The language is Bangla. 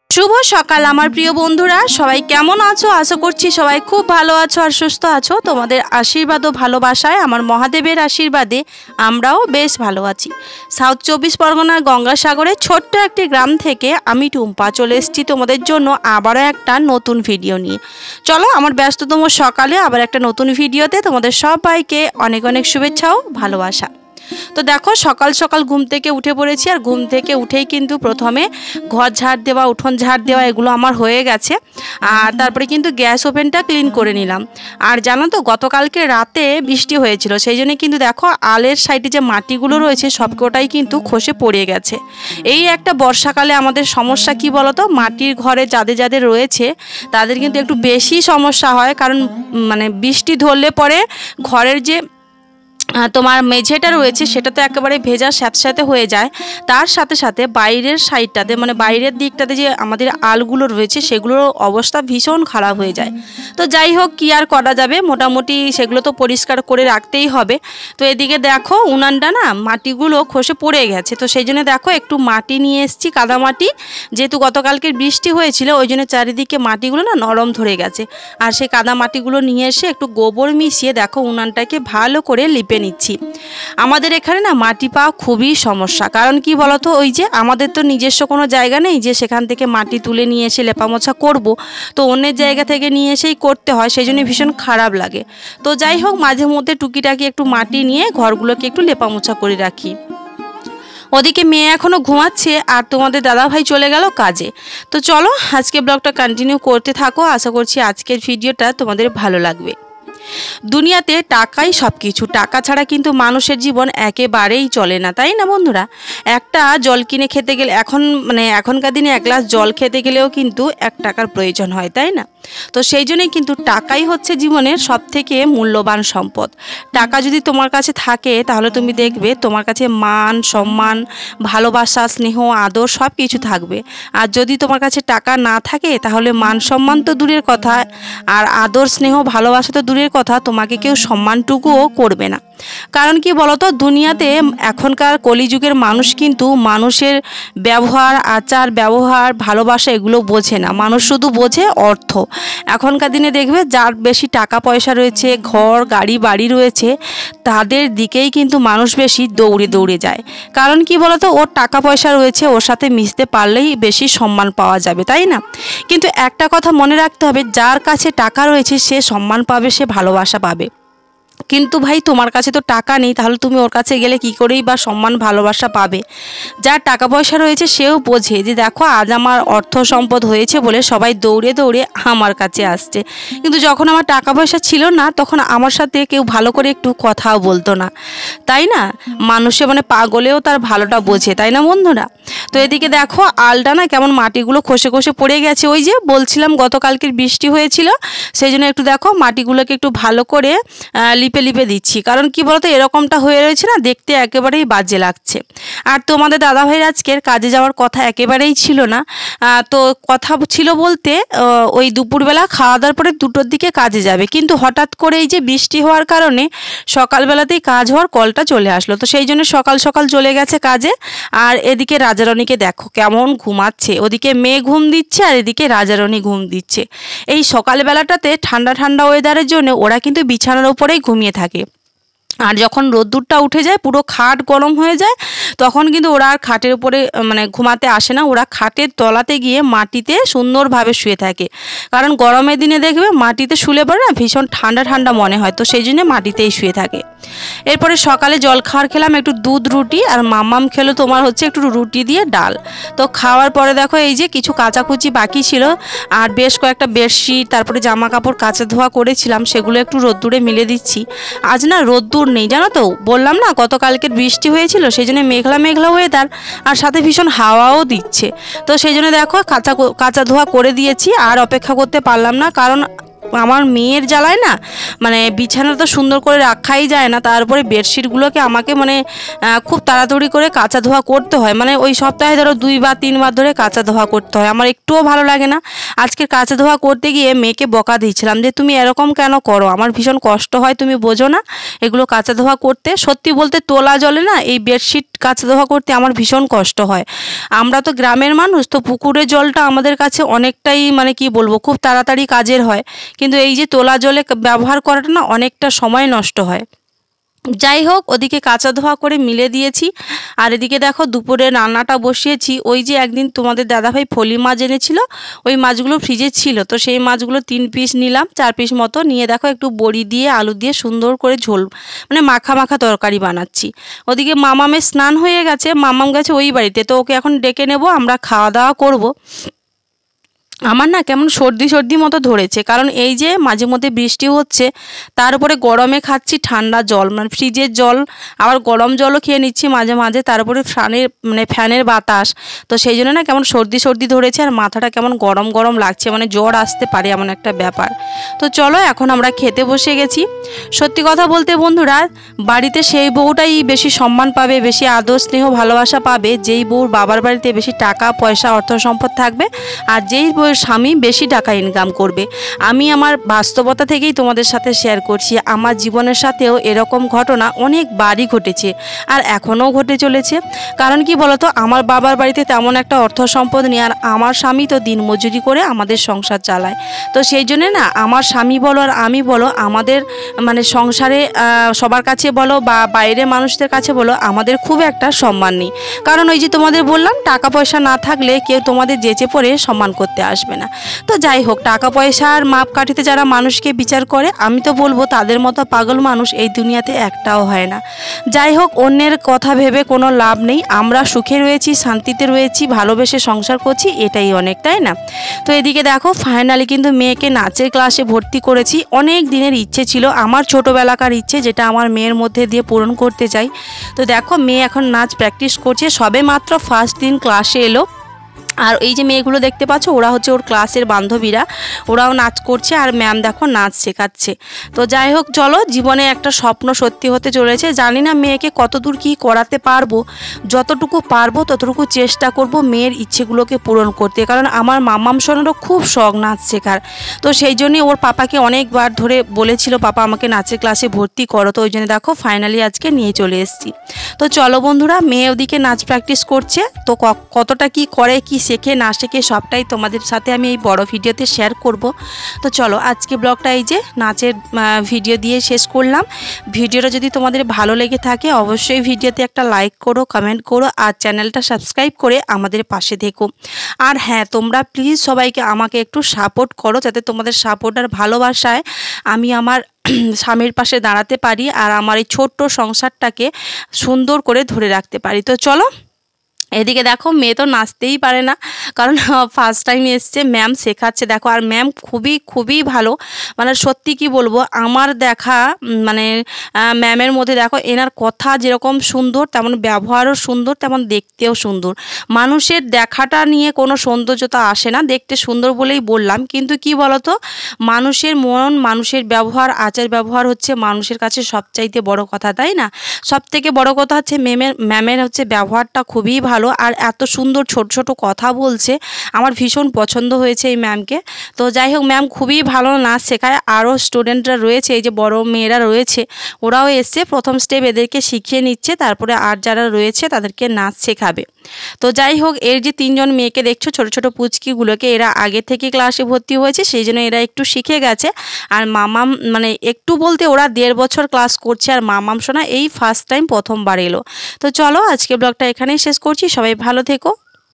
শুভ সকাল আমার প্রিয় বন্ধুরা, সবাই কেমন আছো? আশা করছি সবাই খুব ভালো আছো আর সুস্থ আছো। তোমাদের আশীর্বাদ ও ভালোবাসায়, আমার মহাদেবের আশীর্বাদে আমরাও বেশ ভালো আছি। সাউথ 24 পরগনার গঙ্গাসাগরে ছোট্ট একটি গ্রাম থেকে আমি টুম্পা চলে এসেছি তোমাদের জন্য আবারও একটা নতুন ভিডিও নিয়ে। চলো, আমার ব্যস্ততম সকালে আবার একটা নতুন ভিডিওতে তোমাদের সবাইকে অনেক অনেক শুভেচ্ছা ও ভালোবাসা। তো দেখো, সকাল সকাল ঘুম থেকে উঠে পড়েছি, আর ঘুম থেকে উঠেই কিন্তু প্রথমে ঘর ঝাড় দেওয়া, উঠোন ঝাড় দেওয়া এগুলো আমার হয়ে গেছে। আর তারপরে কিন্তু গ্যাস ওভেনটা ক্লিন করে নিলাম। আর জানো তো, গতকালকে রাতে বৃষ্টি হয়েছিল, সেই জন্য কিন্তু দেখো আলের সাইডে যে মাটিগুলো রয়েছে সবকটাই কিন্তু খসে পড়ে গেছে। এই একটা বর্ষাকালে আমাদের সমস্যা কি বলতো, মাটির ঘরে যাদের যাদের রয়েছে তাদের কিন্তু একটু বেশি সমস্যা হয়। কারণ বৃষ্টি ধরলে পরে ঘরের যে তোমার মেঝেটা রয়েছে সেটা তো একেবারে ভেজা স্যাঁতস্যাঁতে হয়ে যায়। তার সাথে সাথে বাইরের সাইডটাতে বাইরের দিকটাতে যে আমাদের আলগুলো রয়েছে সেগুলোর অবস্থা ভীষণ খারাপ হয়ে যায়। তো যাই হোক, কি আর করা যাবে, মোটামুটি সেগুলো তো পরিষ্কার করে রাখতেই হবে। তো এদিকে দেখো উনানটা না মাটিগুলো খসে পড়ে গেছে, তো সেই জন্য দেখো একটু মাটি নিয়ে এসেছি, কাদা মাটি। যেহেতু গতকালকের বৃষ্টি হয়েছিল ওই জন্য চারিদিকে মাটিগুলো না নরম ধরে গেছে। আর সেই কাদা মাটিগুলো নিয়ে এসে একটু গোবর মিশিয়ে দেখো উনানটাকে ভালো করে লিপে নিচ্ছি। আমাদের এখানে না মাটি পাওয়া খুবই সমস্যা। কারণ কি বলতো, ওই যে আমাদের তো নিজস্ব কোনো জায়গা নেই যে সেখান থেকে মাটি তুলে নিয়ে এসে লেপামোছা করব, তো অন্যের জায়গা থেকে নিয়ে এসেই করতে হয়, সেই জন্য ভীষণ খারাপ লাগে। তো যাই হোক, মাঝে মধ্যে টুকিটাকি একটু মাটি নিয়ে ঘরগুলোকে একটু লেপামোছা করে রাখি। ওদিকে মেয়ে এখনও ঘুমাচ্ছে আর তোমাদের দাদাভাই চলে গেল কাজে। তো চলো, আজকে ব্লগটা কন্টিনিউ করতে থাকো। আশা করছি আজকের ভিডিওটা তোমাদের ভালো লাগবে। দুনিয়াতে টাকাই সব কিছু, টাকা ছাড়া কিন্তু মানুষের জীবন একেবারেই চলে না, তাই না বন্ধুরা? একটা জল কিনে খেতে গেলে এখনকার দিনে এক গ্লাস জল খেতে গেলেও কিন্তু 1 টাকার প্রয়োজন হয়, তাই না? তো সেই জন্যই কিন্তু টাকাই হচ্ছে জীবনের সবথেকে মূল্যবান সম্পদ। টাকা যদি তোমার কাছে থাকে তাহলে তুমি দেখবে তোমার কাছে মান সম্মান, ভালোবাসা, স্নেহ, আদর সব কিছু থাকবে। আর যদি তোমার কাছে টাকা না থাকে তাহলে মান সম্মান তো দূরের কথা, আর আদর স্নেহ ভালোবাসা তো দূরের কথা, তোমাকে কেউ সম্মানটুকুও করবে না। কারণ কি বলতো, দুনিয়াতে এখনকার কলিযুগের মানুষ কিন্তু মানুষের ব্যবহার, আচার ব্যবহার, ভালোবাসা এগুলো বোঝে না। মানুষ শুধু বোঝে অর্থ। এখনকার দিনে দেখবে যার বেশি টাকা পয়সা রয়েছে, ঘর গাড়ি বাড়ি রয়েছে, তাদের দিকেই কিন্তু মানুষ বেশি দৌড়ে দৌড়ে যায়। কারণ কি বলতো, ওর টাকা পয়সা রয়েছে, ওর সাথে মিশতে পারলেই বেশি সম্মান পাওয়া যাবে, তাই না? কিন্তু একটা কথা মনে রাখতে হবে, যার কাছে টাকা রয়েছে সে সম্মান পাবে, সে ভালোবাসা পাবে। কিন্তু ভাই, তোমার কাছে তো টাকা নেই, তাহলে তুমি ওর কাছে গেলে কি করেই বা সম্মান ভালোবাসা পাবে? যার টাকা পয়সা রয়েছে সেও বোঝে যে দেখো আজ আমার অর্থ সম্পদ হয়েছে বলে সবাই দৌড়ে দৌড়ে আমার কাছে আসছে। কিন্তু যখন আমার টাকা পয়সা ছিল না তখন আমার সাথে কেউ ভালো করে একটু কথাও বলতো না, তাই না? মানুষে পাগলেও তার ভালোটা বোঝে, তাই না বন্ধুরা? তো এদিকে দেখো আলটা না কেমন মাটিগুলো খসে খসে পড়ে গেছে। ওই যে বলছিলাম গতকালকের বৃষ্টি হয়েছিল, সেই জন্য একটু দেখো মাটিগুলোকে একটু ভালো করে লিপে লিপে দিচ্ছি। কারণ কি বলতো, এরকমটা হয়ে রয়েছে না, দেখতে একেবারেই বাজে লাগছে। আর তোমাদের দাদাভাইয়ের আজকের কাজে যাওয়ার কথা একেবারেই ছিল না। তো কথা ছিল বলতে ওই দুপুরবেলা খাওয়া দাওয়ার পরে 2টোর দিকে কাজে যাবে, কিন্তু হঠাৎ করে এই যে বৃষ্টি হওয়ার কারণে সকালবেলাতেই কাজ হওয়ার কলটা চলে আসলো। তো সেই জন্য সকাল সকাল চলে গেছে কাজে। আর এদিকে রাজারানীকে দেখো কেমন ঘুমাচ্ছে, ওদিকে মেয়ে ঘুম দিচ্ছে আর এদিকে রাজারানী ঘুম দিচ্ছে। এই সকালবেলাটাতে ঠান্ডা ঠান্ডা ওয়েদারের জন্য ওরা কিন্তু বিছানার উপরেই ঘুমিয়ে থাকে। আর যখন রোদ্দুরটা উঠে যায়, পুরো খাট গরম হয়ে যায়, তখন কিন্তু ওরা আর খাটের উপরে ঘুমাতে আসে না, ওরা খাটের তলাতে গিয়ে মাটিতে সুন্দরভাবে শুয়ে থাকে। কারণ গরমের দিনে দেখবে মাটিতে শুলে পরে না ভীষণ ঠান্ডা ঠান্ডা মনে হয়, তো সেই জন্য মাটিতেই শুয়ে থাকে। এরপরে সকালে জল খাওয়ার খেলাম একটু দুধ রুটি, আর মাম্মাম খেলো তোমার হচ্ছে একটু রুটি দিয়ে ডাল। তো খাওয়ার পরে দেখো এই যে কিছু কাচাকুচি বাকি ছিল, আর বেশ কয়েকটা বেডশিট তারপরে জামা কাপড় কাচা ধোয়া করেছিলাম, সেগুলো একটু রোদ্দুরে মেলে দিচ্ছি। আজ না রোদ্দুর নেই, জানো তো, বললাম না গতকালকের বৃষ্টি হয়েছিল, সেই জন্য মেঘলা মেঘলা ওয়েদার, আর সাথে ভীষণ হাওয়াও দিচ্ছে। তো সেই জন্য দেখো কাঁচা ধোয়া করে দিয়েছি। আর অপেক্ষা করতে পারলাম না, কারণ আমার মেয়ের জ্বালায় না বিছানা তো সুন্দর করে রাখাই যায় না, তারপরে বেডশিটগুলোকে আমাকে খুব তাড়াতাড়ি করে কাঁচা ধোয়া করতে হয়। ওই সপ্তাহে ধরো 2 বা 3 বার ধরে কাঁচা ধোয়া করতে হয়, আমার একটুও ভালো লাগে না। আজকে কাঁচা ধোয়া করতে গিয়ে মেয়েকে বকা দিয়েছিলাম যে তুমি এরকম কেন করো, আমার ভীষণ কষ্ট হয়, তুমি বোঝো না এগুলো কাঁচা ধোয়া করতে। সত্যি বলতে তোলা জলে না এই বেডশিট কাচা ধোয়া করতে আমার ভীষণ কষ্ট হয়। আমরা তো গ্রামের মানুষ, তো পুকুরের জলটা আমাদের কাছে অনেকটাই মানে কি বলবো, খুব তাড়াতাড়ি কাজের হয়, কিন্তু এই যে তোলা জলে ব্যবহার করাটা না অনেকটা সময় নষ্ট হয়। যাই হোক, ওদিকে কাঁচা ধোয়া করে মিলে দিয়েছি, আর এদিকে দেখো দুপুরে রান্নাটা বসিয়েছি। ওই যে একদিন তোমাদের দাদাভাই ফলি মাছ এনেছিল, ওই মাছগুলো ফ্রিজে ছিল, তো সেই মাছগুলো 3 পিস নিলাম, 4 পিস মতো নিয়ে দেখো একটু বড়ি দিয়ে আলু দিয়ে সুন্দর করে ঝোল মানে মাখা মাখা তরকারি বানাচ্ছি। ওদিকে মামামের স্নান হয়ে গেছে, মামাম গেছে ওই বাড়িতে, তো ওকে এখন ডেকে নেব, আমরা খাওয়া দাওয়া করব। আমার না কেমন সর্দি সর্দি মতো ধরেছে, কারণ এই যে মাঝে মধ্যে বৃষ্টি হচ্ছে, তার উপরে গরমে খাচ্ছি ঠান্ডা জল, মানে ফ্রিজের জল, আবার গরম জলও খেয়ে নিচ্ছি মাঝে মাঝে, তার উপরে ফ্যানের বাতাস, তো সেই জন্য না কেমন সর্দি সর্দি ধরেছে, আর মাথাটা কেমন গরম গরম লাগছে, মানে জ্বর আসতে পারে এমন একটা ব্যাপার। তো চলো এখন আমরা খেতে বসে গেছি। সত্যি কথা বলতে বন্ধুরা, বাড়িতে সেই বউটাই বেশি সম্মান পাবে, বেশি আদর স্নেহ ভালোবাসা পাবে, যেই বউর বাবার বাড়িতে বেশি টাকা পয়সা অর্থ সম্পদ থাকবে, আর যেই বউয়ের স্বামী বেশি টাকা ইনকাম করবে। আমি আমার বাস্তবতা থেকেই তোমাদের সাথে শেয়ার করছি, আমার জীবনের সাথেও এরকম ঘটনা অনেকবারই ঘটেছে, আর এখনও ঘটে চলেছে। কারণ কি বলতো, আমার বাবার বাড়িতে তেমন একটা অর্থ সম্পদ নেই, আর আমার স্বামী তো দিনমজুরি করে আমাদের সংসার চালায়। তো সেই জন্যে না আমার স্বামী বলো আর আমি বলো, আমাদের মানে সংসারে সবার কাছে বলো বা বাইরের মানুষদের কাছে বলো, আমাদের খুব একটা সম্মান নেই। কারণ ওই যে তোমাদের বললাম, টাকা পয়সা না থাকলে কেউ তোমাদের যেচে পড়ে সম্মান করতে আসবে না। তো যাই হোক, টাকা পয়সার মাপকাঠিতে যারা মানুষকে বিচার করে, আমি তো বলবো তাদের মতো পাগল মানুষ এই দুনিয়াতে একটাও হয় না। যাই হোক, অন্যের কথা ভেবে কোনো লাভ নেই, আমরা সুখে রয়েছি, শান্তিতে রয়েছি, ভালোবেসে সংসার করছি, এটাই অনেক, তাই না? তো এদিকে দেখো ফাইনালি কিন্তু মেয়েকে নাচের ক্লাসে ভর্তি করেছি। অনেক দিনের ইচ্ছে ছিল, আমার ছোটোবেলাকার ইচ্ছে, যেটা আমার মেয়ের মধ্যে দিয়ে পূরণ করতে চাই। তো দেখো মেয়ে এখন নাচ প্র্যাকটিস করছে, সবে মাত্র ফার্স্ট দিন ক্লাসে এলো। আর এই যে মেয়েগুলো দেখতে পাচ্ছ, ওরা হচ্ছে ওর ক্লাসের বান্ধবীরা, ওরাও নাচ করছে, আর ম্যাম দেখো নাচ শেখাচ্ছে। তো যাই হোক চলো, জীবনে একটা স্বপ্ন সত্যি হতে চলেছে। জানি না মেয়েকে কতদূর কী করাতে পারবো, যতটুকু পারবো ততটুকু চেষ্টা করব মেয়ের ইচ্ছেগুলোকে পূরণ করতে। কারণ আমার মামাম সোনারও খুব শখ নাচ শেখার, তো সেই জন্যই ওর পাপাকে অনেকবার ধরে বলেছিল, পাপা আমাকে নাচের ক্লাসে ভর্তি করো, তো ওই জন্য দেখো ফাইনালি আজকে নিয়ে চলে এসেছি। তো চলো বন্ধুরা, মেয়ে ওদিকে নাচ প্র্যাকটিস করছে, তো কতটা কি করে, কি শেখে না শেখে সবটাই তোমাদের সাথে আমি এই বড় ভিডিওতে শেয়ার করব। তো চলো আজকে ব্লগটা এই যে নাচের ভিডিও দিয়ে শেষ করলাম। ভিডিওটা যদি তোমাদের ভালো লেগে থাকে অবশ্যই ভিডিওতে একটা লাইক করো, কমেন্ট করো, আর চ্যানেলটা সাবস্ক্রাইব করে আমাদের পাশে থেকো। আর হ্যাঁ, তোমরা প্লিজ সবাইকে আমাকে একটু সাপোর্ট করো, যাতে তোমাদের সাপোর্ট আর ভালোবাসায় আমি আমার স্বামীর পাশে দাঁড়াতে পারি, আর আমার এই ছোট্ট সংসারটাকে সুন্দর করে ধরে রাখতে পারি। তো চলো, এদিকে দেখো মেয়ে তো নাচতেই পারে না, কারণ ফার্স্ট টাইম এসছে, ম্যাম শেখাচ্ছে দেখো, আর ম্যাম খুবই খুবই ভালো, মানে সত্যি কি বলবো, আমার দেখা মানে ম্যামের মধ্যে দেখো, এনার কথা যেরকম সুন্দর, তেমন ব্যবহারও সুন্দর, তেমন দেখতেও সুন্দর। মানুষের দেখাটা নিয়ে কোনো সৌন্দর্যতা আসে না, দেখতে সুন্দর বলেই বললাম, কিন্তু কি বলতো, মানুষের মন, মানুষের ব্যবহার, আচার ব্যবহার হচ্ছে মানুষের কাছে সবচাইতে বড় কথা, তাই না? সব থেকে বড় কথা হচ্ছে ম্যামের হচ্ছে ব্যবহারটা খুবই ভালো, আর এত সুন্দর ছোট ছোট কথা বলছে, আমার ভীষণ পছন্দ হয়েছে এই ম্যামকে। তো যাই হোক, ম্যাম খুবই ভালো নাচ শেখায়। আরও স্টুডেন্টরা রয়েছে, এই যে বড় মেয়েরা রয়েছে, ওরাও এসছে, প্রথম স্টেপ এদেরকে শিখিয়ে নিচ্ছে, তারপরে আর যারা রয়েছে তাদেরকে নাচ শেখাবে। তো যাই হোক, এর যে 3জন মেয়েকে দেখছো ছোট ছোট পুচকিগুলোকে, এরা আগে থেকে ক্লাসে ভর্তি হয়েছে, সেই জন্য এরা একটু শিখে গেছে। আর মামাম মানে একটু বলতে ওরা 1.5 বছর ক্লাস করছে, আর মামাম সোনা এই ফার্স্ট টাইম প্রথমবার এলো। তো চলো আজকে ব্লগটা এখানেই শেষ করছি, সবাই ভালো থেকো।